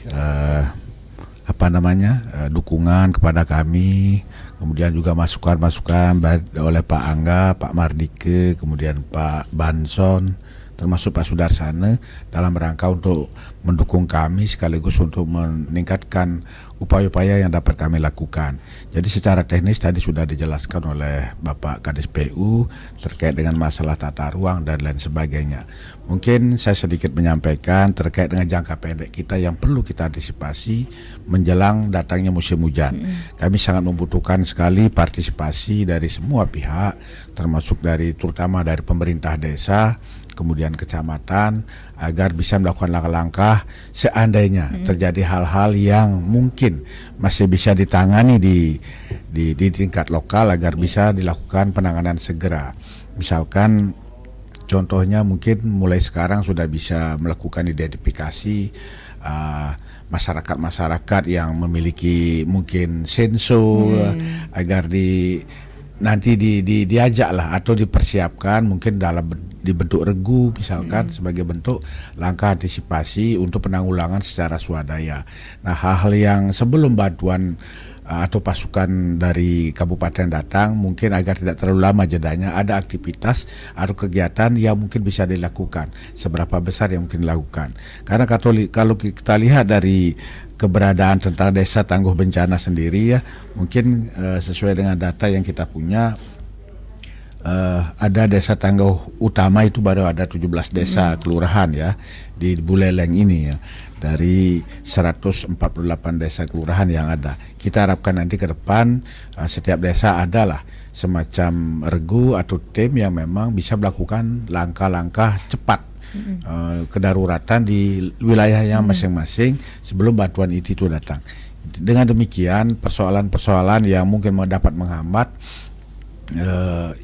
dukungan kepada kami, kemudian juga masukan-masukan oleh Pak Angga, Pak Mardike, kemudian Pak Banson, termasuk Pak Sudarsana dalam rangka untuk mendukung kami sekaligus untuk meningkatkan upaya-upaya yang dapat kami lakukan. Jadi secara teknis tadi sudah dijelaskan oleh Bapak Kadis PU terkait dengan masalah tata ruang dan lain sebagainya. Mungkin saya sedikit menyampaikan terkait dengan jangka pendek kita yang perlu kita antisipasi menjelang datangnya musim hujan. Kami sangat membutuhkan sekali partisipasi dari semua pihak, termasuk terutama dari pemerintah desa, kemudian kecamatan agar bisa melakukan langkah-langkah seandainya terjadi hal-hal yang mungkin masih bisa ditangani di tingkat lokal agar bisa dilakukan penanganan segera. Misalkan contohnya mungkin mulai sekarang sudah bisa melakukan identifikasi masyarakat-masyarakat yang memiliki mungkin sensor agar nanti diajak lah atau dipersiapkan mungkin dibentuk regu misalkan sebagai bentuk langkah antisipasi untuk penanggulangan secara swadaya. Nah, hal-hal yang sebelum bantuan atau pasukan dari kabupaten datang mungkin agar tidak terlalu lama jedanya, ada aktivitas atau kegiatan yang mungkin bisa dilakukan, seberapa besar yang mungkin dilakukan. Karena kalau kita lihat dari keberadaan tentang desa tangguh bencana sendiri ya, mungkin sesuai dengan data yang kita punya, ada desa tangguh utama itu baru ada 17 desa kelurahan ya di Buleleng ini ya, dari 148 desa kelurahan yang ada. Kita harapkan nanti ke depan setiap desa adalah semacam regu atau tim yang memang bisa melakukan langkah-langkah cepat kedaruratan di wilayahnya masing-masing sebelum bantuan itu datang. Dengan demikian persoalan-persoalan yang mungkin dapat menghambat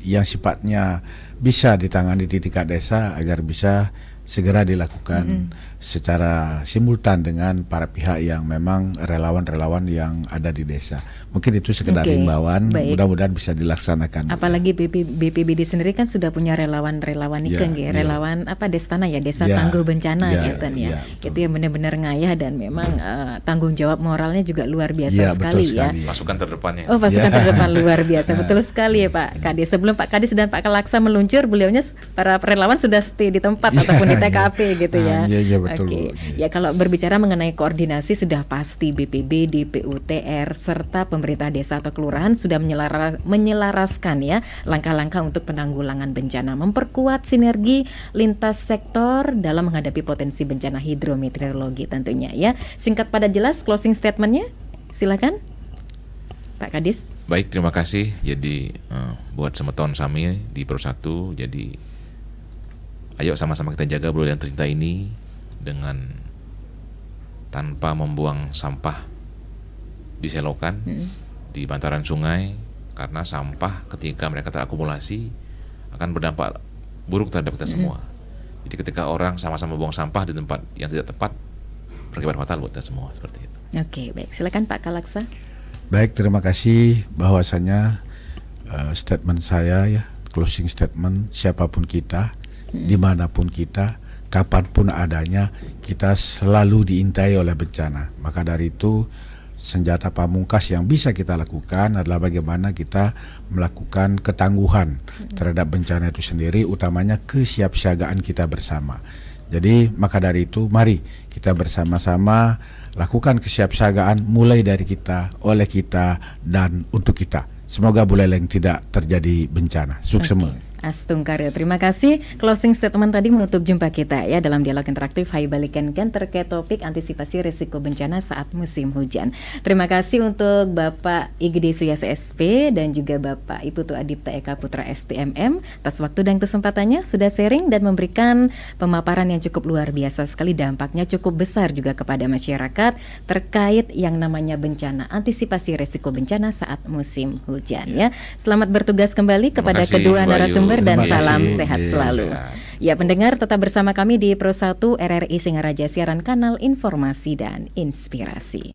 yang sifatnya bisa ditangani di tingkat desa agar bisa segera dilakukan secara simultan dengan para pihak yang memang relawan-relawan yang ada di desa. Mungkin itu sekedar himbauan, mudah-mudahan bisa dilaksanakan. Apalagi BPBD sendiri kan sudah punya relawan-relawan relawan Destana ya, Desa Tangguh Bencana gitu ya. Itu yang benar-benar ngayah dan memang tanggung jawab moralnya juga luar biasa sekali ya. Pasukan terdepannya. Oh, pasukan terdepan luar biasa. Betul sekali ya Pak Kadis. Sebelum Pak Kadis dan Pak Kalaksa meluncur, beliaunya para relawan sudah stay di tempat ataupun di TKP gitu ya. Oke. Ya, kalau berbicara mengenai koordinasi sudah pasti BPBD, PUTR serta pemerintah desa atau kelurahan sudah menyelaraskan ya langkah-langkah untuk penanggulangan bencana, memperkuat sinergi lintas sektor dalam menghadapi potensi bencana hidrometeorologi tentunya ya. Singkat padat jelas closing statementnya, silakan Pak Kadis. Baik, terima kasih. Jadi buat semeton sami di Persatu, jadi ayo sama-sama kita jaga bulan yang tercinta ini dengan tanpa membuang sampah di selokan, di bantaran sungai, karena sampah ketika mereka terakumulasi akan berdampak buruk terhadap kita semua. Jadi ketika orang sama-sama buang sampah di tempat yang tidak tepat, berakibat fatal buat kita semua, seperti itu. Oke, baik. Silakan Pak Kalaksa. Baik, terima kasih. Bahwasanya statement saya ya, closing statement, siapapun kita, dimanapun kita, kapanpun adanya, kita selalu diintai oleh bencana. Maka dari itu senjata pamungkas yang bisa kita lakukan adalah bagaimana kita melakukan ketangguhan terhadap bencana itu sendiri, utamanya kesiapsiagaan kita bersama. Jadi maka dari itu mari kita bersama-sama lakukan kesiapsiagaan mulai dari kita, oleh kita, dan untuk kita. Semoga Buleleng tidak terjadi bencana. Sukses semua. Astung Karyo, terima kasih. Closing statement tadi menutup jumpa kita ya dalam dialog interaktif Hai Balikan Kan terkait topik antisipasi risiko bencana saat musim hujan. Terima kasih untuk Bapak IGD Suyas SP dan juga Bapak Iputu Adipta Eka Putra STMM atas waktu dan kesempatannya sudah sharing dan memberikan pemaparan yang cukup luar biasa sekali, dampaknya cukup besar juga kepada masyarakat terkait yang namanya bencana, antisipasi risiko bencana saat musim hujan ya. Selamat bertugas kembali kepada kedua narasumber dan salam sehat selalu. Ya, pendengar tetap bersama kami di Pro 1 RRI Singaraja, siaran kanal informasi dan inspirasi.